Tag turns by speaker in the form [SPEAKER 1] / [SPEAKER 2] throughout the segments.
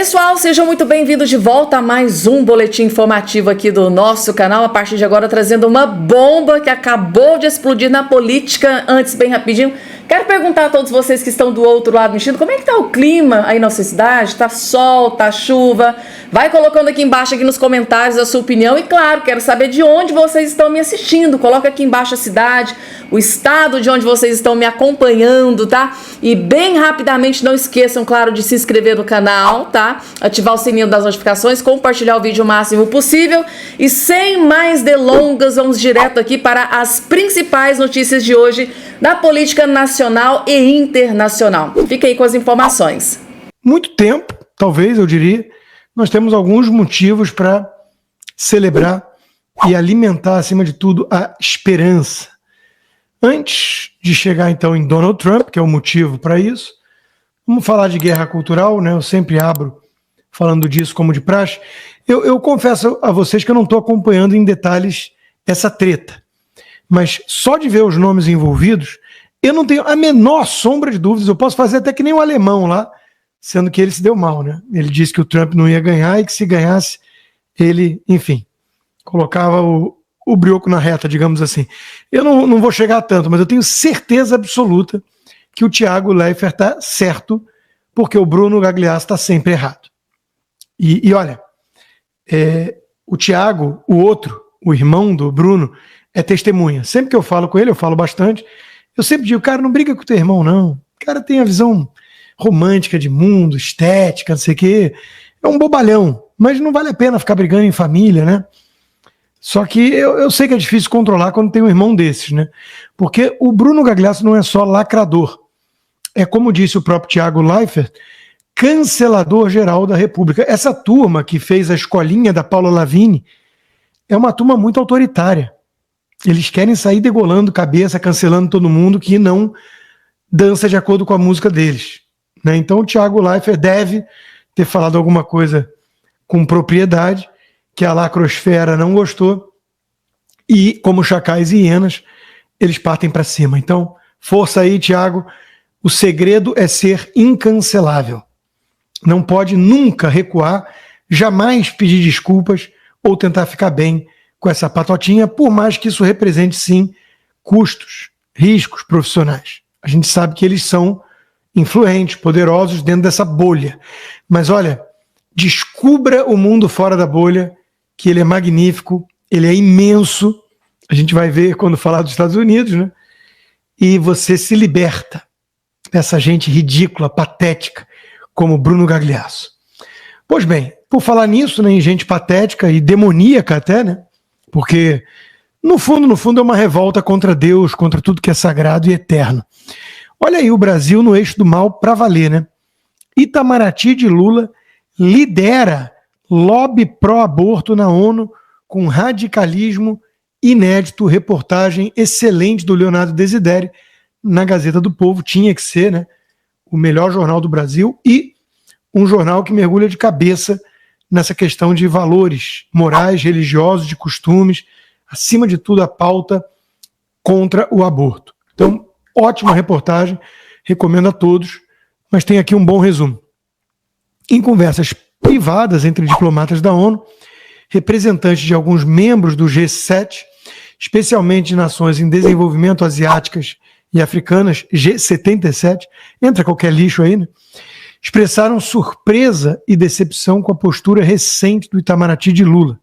[SPEAKER 1] Pessoal, sejam muito bem-vindos de volta a mais um boletim informativo aqui do nosso canal. A partir de agora trazendo uma bomba que acabou de explodir na política. Antes, bem rapidinho, quero perguntar a todos vocês que estão do outro lado mexendo, como é que tá o clima aí na sua cidade? Tá sol, tá chuva? Vai colocando aqui embaixo aqui nos comentários a sua opinião e, claro, quero saber de onde vocês estão me assistindo. Coloca aqui embaixo a cidade, o estado de onde vocês estão me acompanhando, tá? E bem rapidamente, não esqueçam, claro, de se inscrever no canal, tá? Ativar o sininho das notificações, compartilhar o vídeo o máximo possível. E sem mais delongas, vamos direto aqui para as principais notícias de hoje da política nacional e internacional. Fica aí com as informações.
[SPEAKER 2] Muito tempo, talvez, eu diria, nós temos alguns motivos para celebrar e alimentar, acima de tudo, a esperança. Antes de chegar, então, em Donald Trump, que é o motivo para isso, vamos falar de guerra cultural, né? Eu sempre abro falando disso como de praxe. Eu confesso a vocês que eu não estou acompanhando em detalhes essa treta, mas só de ver os nomes envolvidos, eu não tenho a menor sombra de dúvidas. Eu posso fazer até que nem o alemão lá, sendo que ele se deu mal, né? Ele disse que o Trump não ia ganhar e que se ganhasse, ele, enfim, colocava o brioco na reta, digamos assim. Eu não vou chegar a tanto, mas eu tenho certeza absoluta que o Thiago Leifert está certo, porque o Bruno Gagliasso está sempre errado. E olha, o Thiago, o outro, o irmão do Bruno, é testemunha. Sempre que eu falo com ele, eu falo bastante, eu sempre digo, cara, não briga com o teu irmão, não. O cara tem a visão romântica de mundo, estética, não sei o quê. É um bobalhão, mas não vale a pena ficar brigando em família, né? Só que eu sei que é difícil controlar quando tem um irmão desses, né? Porque o Bruno Gagliasso não é só lacrador. É, como disse o próprio Thiago Leifert, cancelador geral da República. Essa turma que fez a escolinha da Paula Lavigne é uma turma muito autoritária. Eles querem sair degolando cabeça, cancelando todo mundo que não dança de acordo com a música deles, né? Então o Thiago Leifert deve ter falado alguma coisa com propriedade, que a lacrosfera não gostou, e como chacais e hienas, eles partem para cima. Então, força aí, Thiago. O segredo é ser incancelável. Não pode nunca recuar, jamais pedir desculpas ou tentar ficar bem com essa patotinha, por mais que isso represente, sim, custos, riscos profissionais. A gente sabe que eles são influentes, poderosos dentro dessa bolha. Mas olha, descubra o mundo fora da bolha, que ele é magnífico, ele é imenso. A gente vai ver quando falar dos Estados Unidos, né? E você se liberta dessa gente ridícula, patética, como Bruno Gagliasso. Pois bem, por falar nisso, né, em gente patética e demoníaca até, né? Porque, no fundo, é uma revolta contra Deus, contra tudo que é sagrado e eterno. Olha aí o Brasil no eixo do mal para valer, né? Itamaraty de Lula lidera lobby pró-aborto na ONU com radicalismo inédito. Reportagem excelente do Leonardo Desideri na Gazeta do Povo. Tinha que ser, né, o melhor jornal do Brasil e um jornal que mergulha de cabeça nessa questão de valores morais, religiosos, de costumes, acima de tudo a pauta contra o aborto. Então, ótima reportagem, recomendo a todos, mas tem aqui um bom resumo. Em conversas privadas entre diplomatas da ONU, representantes de alguns membros do G7, especialmente de nações em desenvolvimento asiáticas e africanas, G77, entra qualquer lixo aí, né? Expressaram surpresa e decepção com a postura recente do Itamaraty de Lula.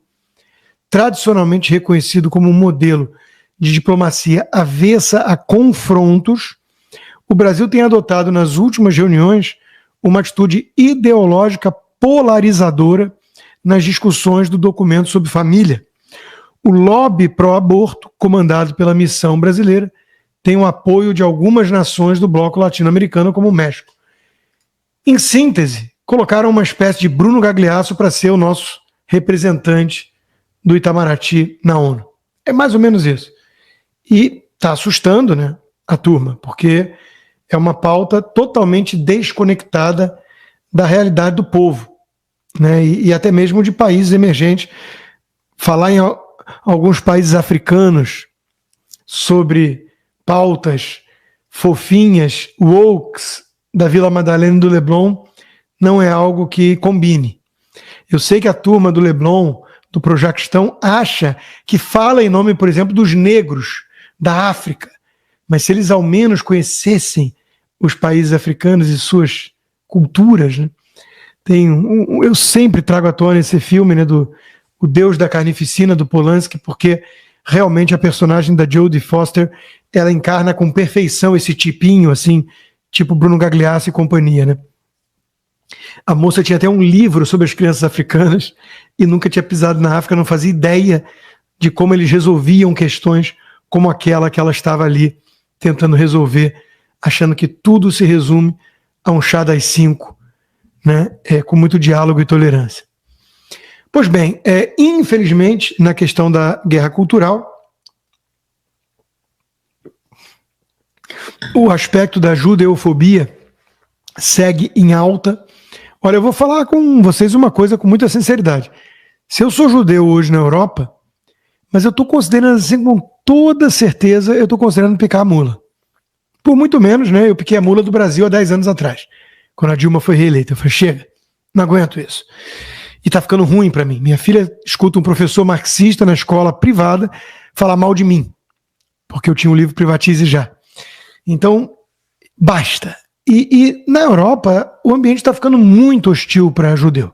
[SPEAKER 2] Tradicionalmente reconhecido como um modelo de diplomacia avessa a confrontos, o Brasil tem adotado nas últimas reuniões uma atitude ideológica polarizadora nas discussões do documento sobre família. O lobby pró-aborto, comandado pela missão brasileira, tem o apoio de algumas nações do bloco latino-americano, como o México. Em síntese, colocaram uma espécie de Bruno Gagliasso para ser o nosso representante do Itamaraty na ONU. É mais ou menos isso. E está assustando, né, a turma, porque é uma pauta totalmente desconectada da realidade do povo, né, e até mesmo de países emergentes. Falar em alguns países africanos sobre pautas fofinhas, wokes, da Vila Madalena e do Leblon, não é algo que combine. Eu sei que a turma do Leblon, do Projaquistão, acha que fala em nome, por exemplo, dos negros da África, mas se eles ao menos conhecessem os países africanos e suas culturas, né? Eu sempre trago à tona esse filme, né, do O Deus da Carnificina, do Polanski, porque realmente a personagem da Jodie Foster, ela encarna com perfeição esse tipinho, assim, tipo Bruno Gagliasso e companhia, né? A moça tinha até um livro sobre as crianças africanas e nunca tinha pisado na África, não fazia ideia de como eles resolviam questões como aquela que ela estava ali tentando resolver, achando que tudo se resume a um chá das 5, né? Com muito diálogo e tolerância. Pois bem, infelizmente, na questão da guerra cultural, o aspecto da judeofobia segue em alta. Olha, eu vou falar com vocês uma coisa com muita sinceridade. Se eu sou judeu hoje na Europa, mas eu estou considerando assim, com toda certeza, eu estou considerando picar a mula. Por muito menos, né? Eu piquei a mula do Brasil há 10 anos atrás, quando a Dilma foi reeleita. Eu falei, chega, não aguento isso. E tá ficando ruim para mim. Minha filha escuta um professor marxista na escola privada falar mal de mim, porque eu tinha um livro Privatize Já. Então, basta. E na Europa, o ambiente está ficando muito hostil para judeu.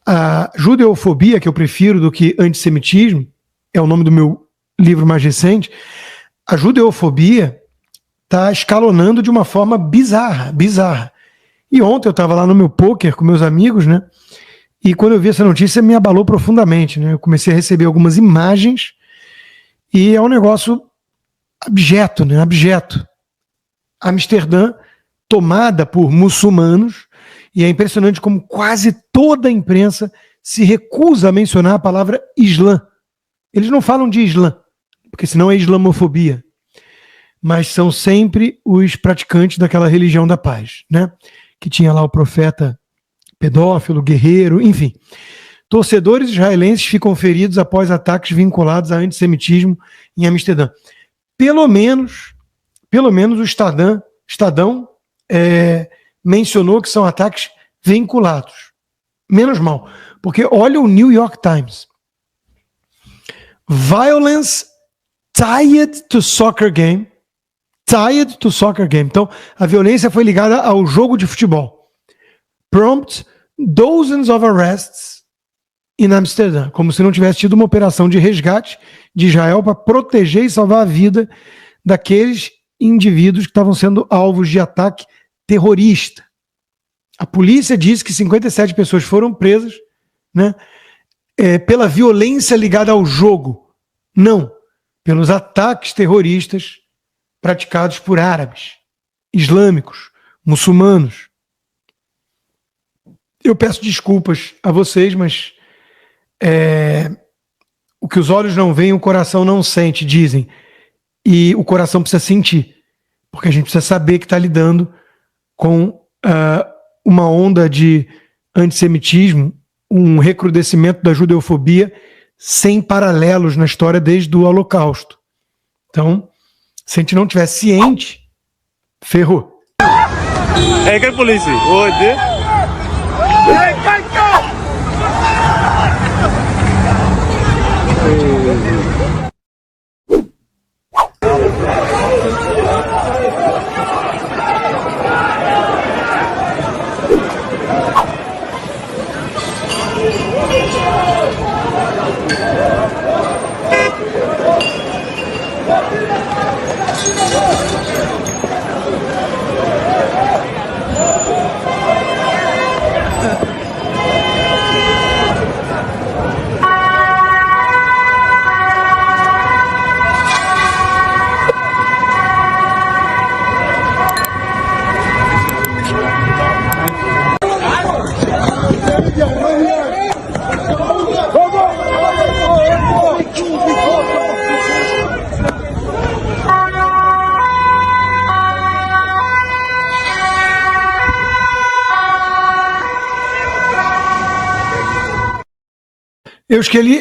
[SPEAKER 2] A judeofobia, que eu prefiro do que antissemitismo, é o nome do meu livro mais recente, a judeofobia está escalonando de uma forma bizarra. E ontem eu estava lá no meu poker com meus amigos, né? E quando eu vi essa notícia, me abalou profundamente, né? Eu comecei a receber algumas imagens e é um negócio abjeto, né? Abjeto. Amsterdã tomada por muçulmanos, e é impressionante como quase toda a imprensa se recusa a mencionar a palavra Islã. Eles não falam de Islã, porque senão é islamofobia, mas são sempre os praticantes daquela religião da paz, né? Que tinha lá o profeta pedófilo, guerreiro, enfim. Torcedores israelenses ficam feridos após ataques vinculados a antissemitismo em Amsterdã. Pelo menos o Estadão mencionou que são ataques vinculados. Menos mal, porque olha o New York Times. Violence tied to soccer game. Tied to soccer game. Então, a violência foi ligada ao jogo de futebol. Prompt dozens of arrests in Amsterdã. Como se não tivesse tido uma operação de resgate de Israel para proteger e salvar a vida daqueles indivíduos que estavam sendo alvos de ataque terrorista. A polícia disse que 57 pessoas foram presas, né, pela violência ligada ao jogo. Não, pelos ataques terroristas praticados por árabes, islâmicos, muçulmanos. Eu peço desculpas a vocês, mas o que os olhos não veem, o coração não sente, dizem. E o coração precisa sentir, porque a gente precisa saber que está lidando com uma onda de antissemitismo, um recrudescimento da judeofobia sem paralelos na história desde o Holocausto. Então, se a gente não tiver ciente, ferrou.
[SPEAKER 3] É que a polícia? Oi,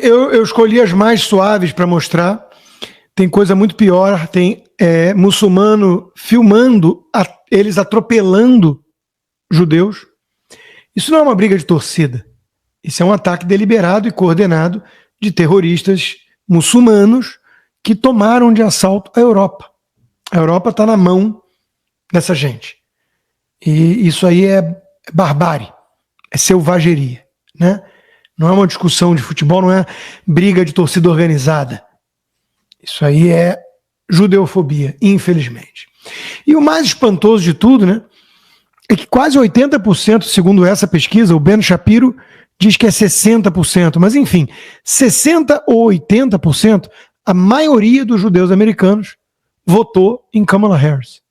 [SPEAKER 2] Eu escolhi as mais suaves para mostrar. Tem coisa muito pior. Tem muçulmano filmando eles atropelando judeus. Isso não é uma briga de torcida. Isso é um ataque deliberado e coordenado de terroristas muçulmanos que tomaram de assalto a Europa. A Europa está na mão dessa gente. E isso aí é barbárie, é selvageria, né? Não é uma discussão de futebol, não é briga de torcida organizada. Isso aí é judeofobia, infelizmente. E o mais espantoso de tudo, né, é que quase 80%, segundo essa pesquisa, o Ben Shapiro diz que é 60%, mas enfim, 60% ou 80%, a maioria dos judeus americanos votou em Kamala Harris.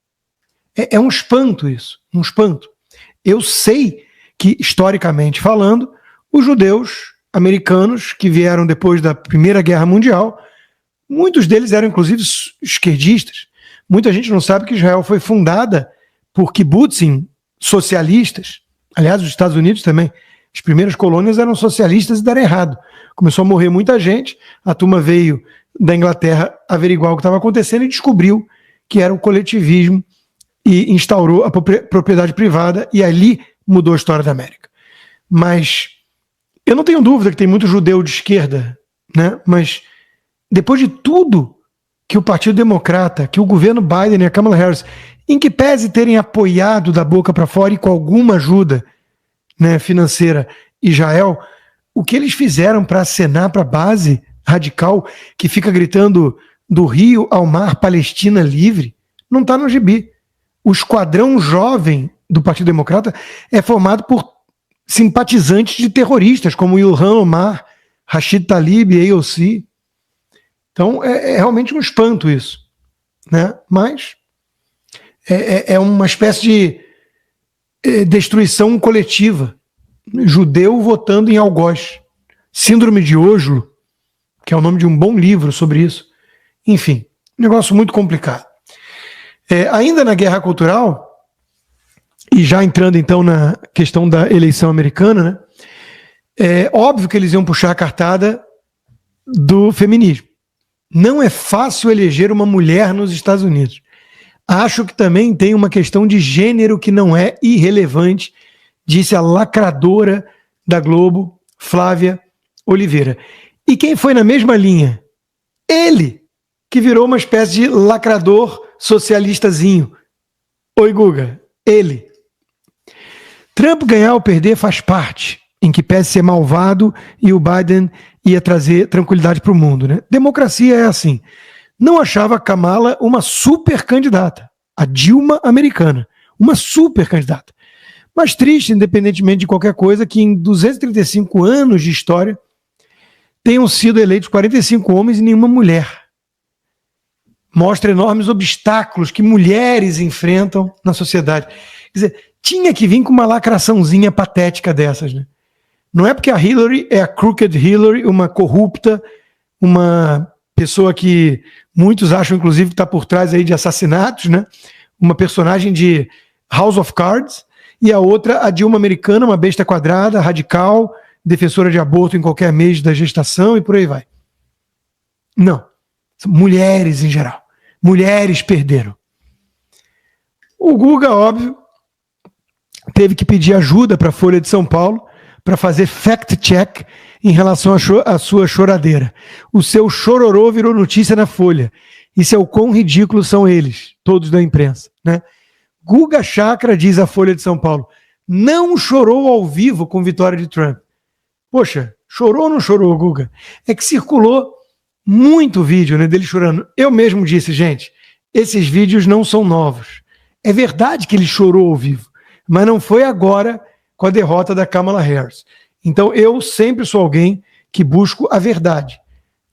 [SPEAKER 2] É um espanto isso, um espanto. Eu sei que, historicamente falando, os judeus americanos que vieram depois da Primeira Guerra Mundial, muitos deles eram inclusive esquerdistas. Muita gente não sabe que Israel foi fundada por kibbutzim socialistas. Aliás, os Estados Unidos também. As primeiras colônias eram socialistas e deram errado. Começou a morrer muita gente, a turma veio da Inglaterra averiguar o que estava acontecendo e descobriu que era o coletivismo e instaurou a propriedade privada e ali mudou a história da América. Mas eu não tenho dúvida que tem muito judeu de esquerda, né? Mas depois de tudo que o Partido Democrata, que o governo Biden e a Kamala Harris, em que pese terem apoiado da boca para fora e com alguma ajuda, né, financeira, Israel, o que eles fizeram para acenar para a base radical que fica gritando do rio ao mar, Palestina livre, não está no gibi. O esquadrão jovem do Partido Democrata é formado por simpatizantes de terroristas como Ilhan Omar, Rashid Tlaib e AOC. Então é realmente um espanto isso, né? Mas é uma espécie de destruição coletiva. Judeu votando em algoz. Síndrome de Oslo, que é o nome de um bom livro sobre isso. Enfim, um negócio muito complicado. Ainda na guerra cultural, e já entrando então na questão da eleição americana, né, é óbvio que eles iam puxar a cartada do feminismo. Não é fácil eleger uma mulher nos Estados Unidos. Acho que também tem uma questão de gênero que não é irrelevante, disse a lacradora da Globo, Flávia Oliveira. E quem foi na mesma linha? Ele, que virou uma espécie de lacrador socialistazinho. Oi, Guga. Ele. Trump ganhar ou perder faz parte, em que pese ser malvado e o Biden ia trazer tranquilidade para o mundo, né? Democracia é assim. Não achava a Kamala uma super candidata, a Dilma americana, uma super candidata. Mas triste, independentemente de qualquer coisa, que em 235 anos de história tenham sido eleitos 45 homens e nenhuma mulher. Mostra enormes obstáculos que mulheres enfrentam na sociedade. Quer dizer, tinha que vir com uma lacraçãozinha patética dessas, né? Não é porque a Hillary é a crooked Hillary, uma corrupta, uma pessoa que muitos acham, inclusive, que está por trás aí de assassinatos, né? Uma personagem de House of Cards, e a outra, a Dilma americana, uma besta quadrada, radical, defensora de aborto em qualquer mês da gestação e por aí vai. Não. São mulheres em geral. Mulheres perderam. O Guga, óbvio, teve que pedir ajuda para a Folha de São Paulo para fazer fact-check em relação à sua choradeira. O seu chororô virou notícia na Folha. Isso é o quão ridículos são eles, todos da imprensa, né? Guga Chakra, diz a Folha de São Paulo, não chorou ao vivo com vitória de Trump. Poxa, chorou ou não chorou, Guga? É que circulou muito vídeo, né, dele chorando. Eu mesmo disse, gente, esses vídeos não são novos. É verdade que ele chorou ao vivo, mas não foi agora com a derrota da Kamala Harris. Então eu sempre sou alguém que busco a verdade.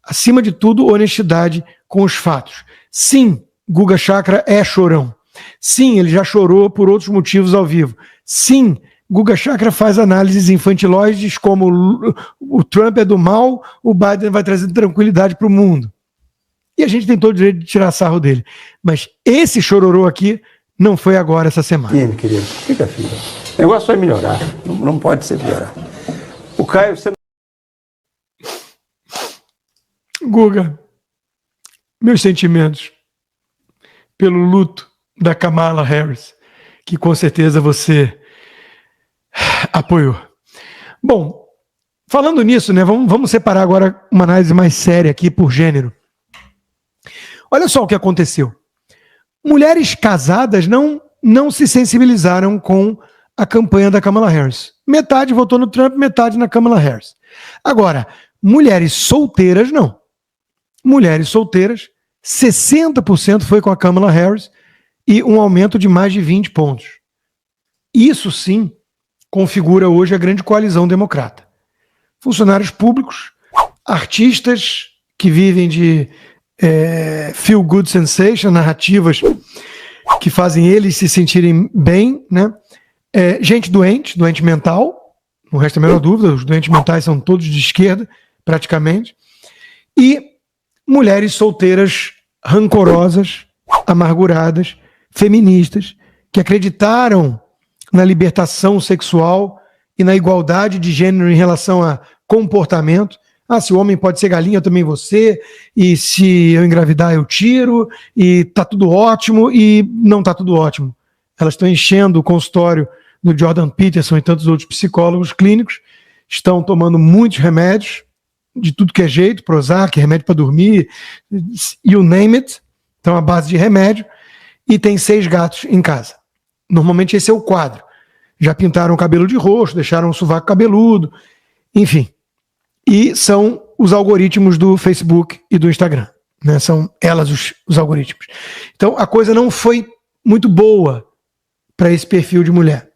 [SPEAKER 2] Acima de tudo, honestidade com os fatos. Sim, Guga Chakra é chorão. Sim, ele já chorou por outros motivos ao vivo. Sim, Guga Chakra faz análises infantilóides como o Trump é do mal, o Biden vai trazer tranquilidade para o mundo. E a gente tem todo o direito de tirar sarro dele. Mas esse chororô aqui não foi agora, essa semana.
[SPEAKER 4] Sim, querido, fica firme. O negócio vai melhorar, não pode ser piorar. O Caio, você...
[SPEAKER 2] Guga, meus sentimentos pelo luto da Kamala Harris, que com certeza você Apoiou. Bom, falando nisso, né, vamos separar agora uma análise mais séria aqui por gênero. Olha só o que aconteceu. Mulheres casadas não se sensibilizaram com a campanha da Kamala Harris. Metade votou no Trump, metade na Kamala Harris. Agora, mulheres solteiras, não. Mulheres solteiras, 60% foi com a Kamala Harris e um aumento de mais de 20 pontos. Isso sim configura hoje a grande coalizão democrata. Funcionários públicos, artistas que vivem de feel good sensation, narrativas que fazem eles se sentirem bem, né? Gente doente mental, não resta a menor dúvida, os doentes mentais são todos de esquerda, praticamente, e mulheres solteiras rancorosas, amarguradas, feministas, que acreditaram na libertação sexual e na igualdade de gênero em relação a comportamento. Se o homem pode ser galinha, eu também vou ser, e se eu engravidar eu tiro, e tá tudo ótimo, e não tá tudo ótimo. Elas estão enchendo o consultório do Jordan Peterson e tantos outros psicólogos clínicos, estão tomando muitos remédios, de tudo que é jeito, Prozac, remédio para dormir, you name it, então à base de remédio, e tem 6 gatos em casa. Normalmente esse é o quadro. Já pintaram o cabelo de roxo, deixaram o sovaco cabeludo, enfim. E são os algoritmos do Facebook e do Instagram, né? São elas os algoritmos. Então a coisa não foi muito boa para esse perfil de mulher.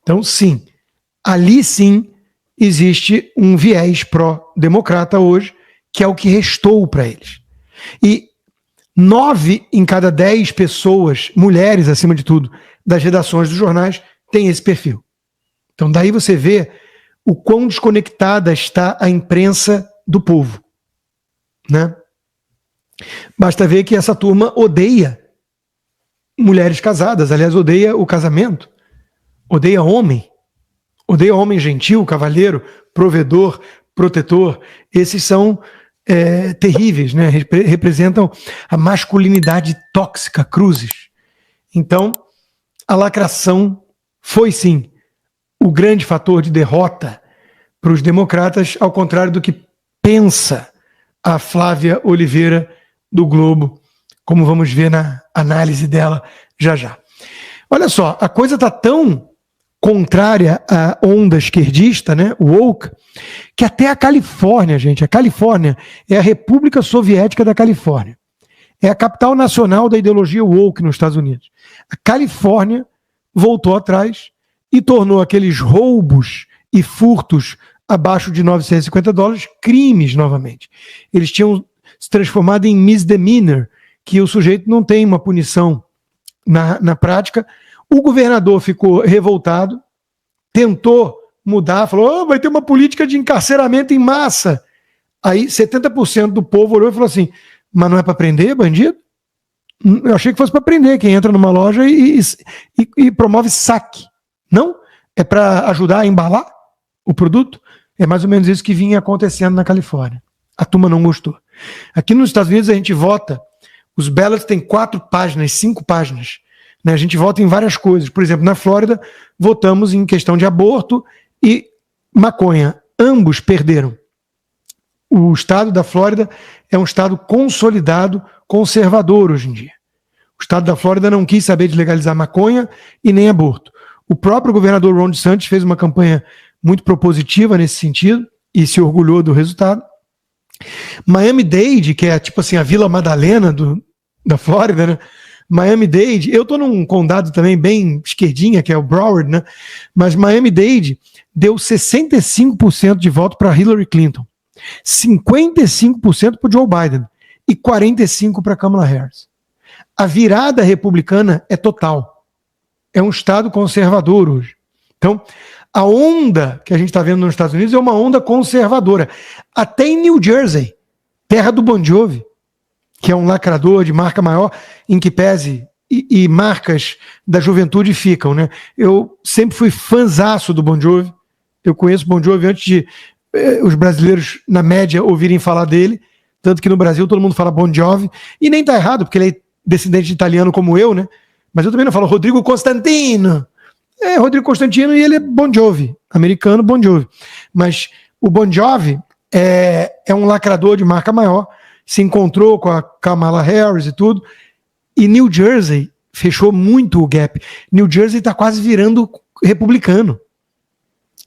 [SPEAKER 2] Então sim, ali sim existe um viés pró-democrata hoje, que é o que restou para eles. E 9 em cada 10 pessoas, mulheres acima de tudo, das redações dos jornais, têm esse perfil. Então daí você vê o quão desconectada está a imprensa do povo, né? Basta ver que essa turma odeia mulheres casadas, aliás, odeia o casamento, odeia homem gentil, cavalheiro, provedor, protetor. Esses são terríveis, né? Representam a masculinidade tóxica, cruzes. Então, a lacração foi sim o grande fator de derrota para os democratas, ao contrário do que pensa a Flávia Oliveira do Globo, como vamos ver na análise dela já já. Olha só, a coisa está tão contrária à onda esquerdista, né, woke, que até a Califórnia, gente, a Califórnia é a República Soviética da Califórnia. É a capital nacional da ideologia woke nos Estados Unidos. A Califórnia voltou atrás e tornou aqueles roubos e furtos abaixo de $950 crimes novamente. Eles tinham se transformado em misdemeanor, que o sujeito não tem uma punição na prática. O governador ficou revoltado, tentou mudar, falou, vai ter uma política de encarceramento em massa. Aí 70% do povo olhou e falou assim, mas não é para prender bandido? Eu achei que fosse para prender quem entra numa loja e promove saque. Não? É para ajudar a embalar o produto? É mais ou menos isso que vinha acontecendo na Califórnia. A turma não gostou. Aqui nos Estados Unidos a gente vota, os ballots têm 4 páginas, 5 páginas. Né? A gente vota em várias coisas. Por exemplo, na Flórida, votamos em questão de aborto e maconha. Ambos perderam. O estado da Flórida é um estado consolidado, conservador hoje em dia. O estado da Flórida não quis saber de legalizar maconha e nem aborto. O próprio governador Ron DeSantis fez uma campanha muito propositiva nesse sentido e se orgulhou do resultado. Miami-Dade, que é tipo assim a Vila Madalena da Flórida, né? Miami-Dade, eu estou num condado também bem esquerdinha, que é o Broward, né? Mas Miami-Dade deu 65% de voto para Hillary Clinton, 55% para o Joe Biden e 45% para Kamala Harris. A virada republicana é total. É um estado conservador hoje. Então, a onda que a gente está vendo nos Estados Unidos é uma onda conservadora. Até em New Jersey, terra do Bon Jovi, que é um lacrador de marca maior, em que pese e marcas da juventude ficam, né? Eu sempre fui fãzaço do Bon Jovi. Eu conheço Bon Jovi antes de os brasileiros, na média, ouvirem falar dele. Tanto que no Brasil todo mundo fala Bon Jovi. E nem tá errado, porque ele é descendente de italiano como eu, né? Mas eu também não falo Rodrigo Constantino. é Rodrigo Constantino e ele é Bon Jovi, americano Bon Jovi. Mas o Bon Jovi é um lacrador de marca maior, se encontrou com a Kamala Harris e tudo, e New Jersey fechou muito o gap. New Jersey está quase virando republicano.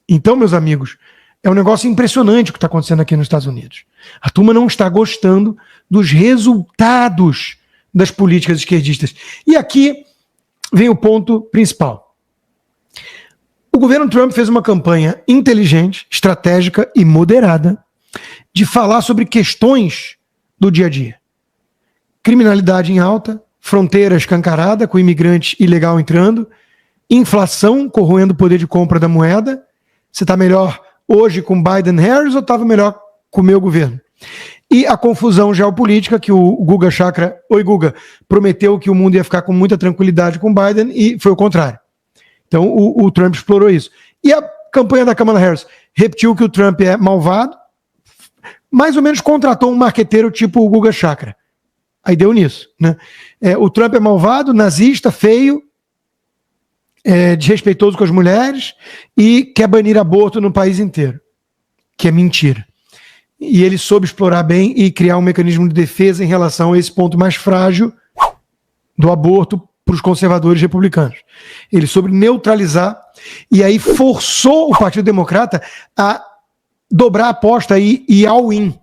[SPEAKER 2] Então, meus amigos, é um negócio impressionante o que está acontecendo aqui nos Estados Unidos. A turma não está gostando dos resultados das políticas esquerdistas. E aqui vem o ponto principal. O governo Trump fez uma campanha inteligente, estratégica e moderada de falar sobre questões do dia a dia. Criminalidade em alta, fronteira escancarada com imigrante ilegal entrando, inflação corroendo o poder de compra da moeda. Você está melhor hoje com Biden-Harris ou estava melhor com o meu governo? E a confusão geopolítica que o Guga Chakra, prometeu que o mundo ia ficar com muita tranquilidade com Biden e foi o contrário. Então o Trump explorou isso. E a campanha da Kamala Harris repetiu que o Trump é malvado, mais ou menos contratou um marqueteiro tipo o Guga Chakra. Aí deu nisso, né? O Trump é malvado, nazista, feio, desrespeitoso com as mulheres e quer banir aborto no país inteiro, que é mentira. E ele soube explorar bem e criar um mecanismo de defesa em relação a esse ponto mais frágil do aborto para os conservadores republicanos. Ele soube neutralizar e aí forçou o Partido Democrata a dobrar a aposta e all-in.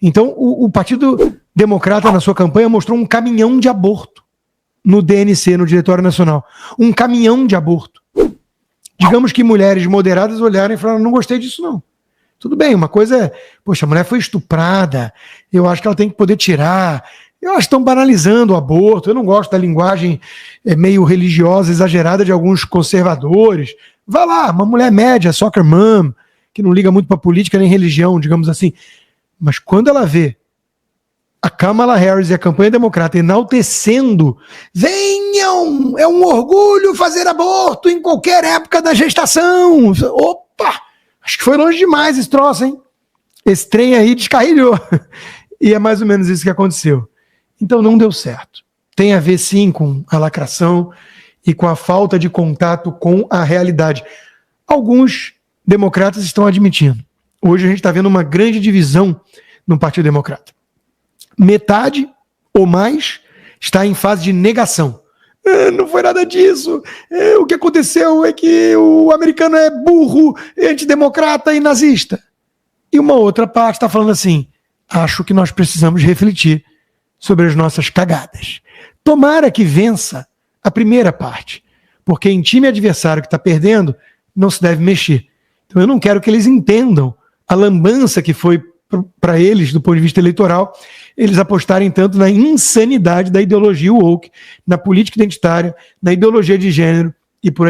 [SPEAKER 2] Então o Partido Democrata na sua campanha mostrou um caminhão de aborto no DNC, no Diretório Nacional. Um caminhão de aborto. Digamos que mulheres moderadas olharam e falaram, não gostei disso não. Tudo bem, uma coisa é, poxa, a mulher foi estuprada, eu acho que ela tem que poder tirar, eu acho que estão banalizando o aborto, eu não gosto da linguagem meio religiosa, exagerada de alguns conservadores. Vai lá, uma mulher média, soccer mom, que não liga muito para política nem religião, digamos assim. Mas quando ela vê a Kamala Harris e a campanha democrata enaltecendo, venham, é um orgulho fazer aborto em qualquer época da gestação. Opa, acho que foi longe demais esse troço, hein? Esse trem aí descarrilhou. E é mais ou menos isso que aconteceu. Então não deu certo. Tem a ver sim com a lacração e com a falta de contato com a realidade. Alguns democratas estão admitindo. Hoje a gente está vendo uma grande divisão no Partido Democrata. Metade ou mais está em fase de negação. Não foi nada disso. O que aconteceu é que o americano é burro, antidemocrata e nazista. E uma outra parte está falando assim, acho que nós precisamos refletir sobre as nossas cagadas. Tomara que vença a primeira parte, porque em time adversário que está perdendo, não se deve mexer. Então eu não quero que eles entendam a lambança que foi para eles, do ponto de vista eleitoral, eles apostarem tanto na insanidade da ideologia woke, na política identitária, na ideologia de gênero e por aí.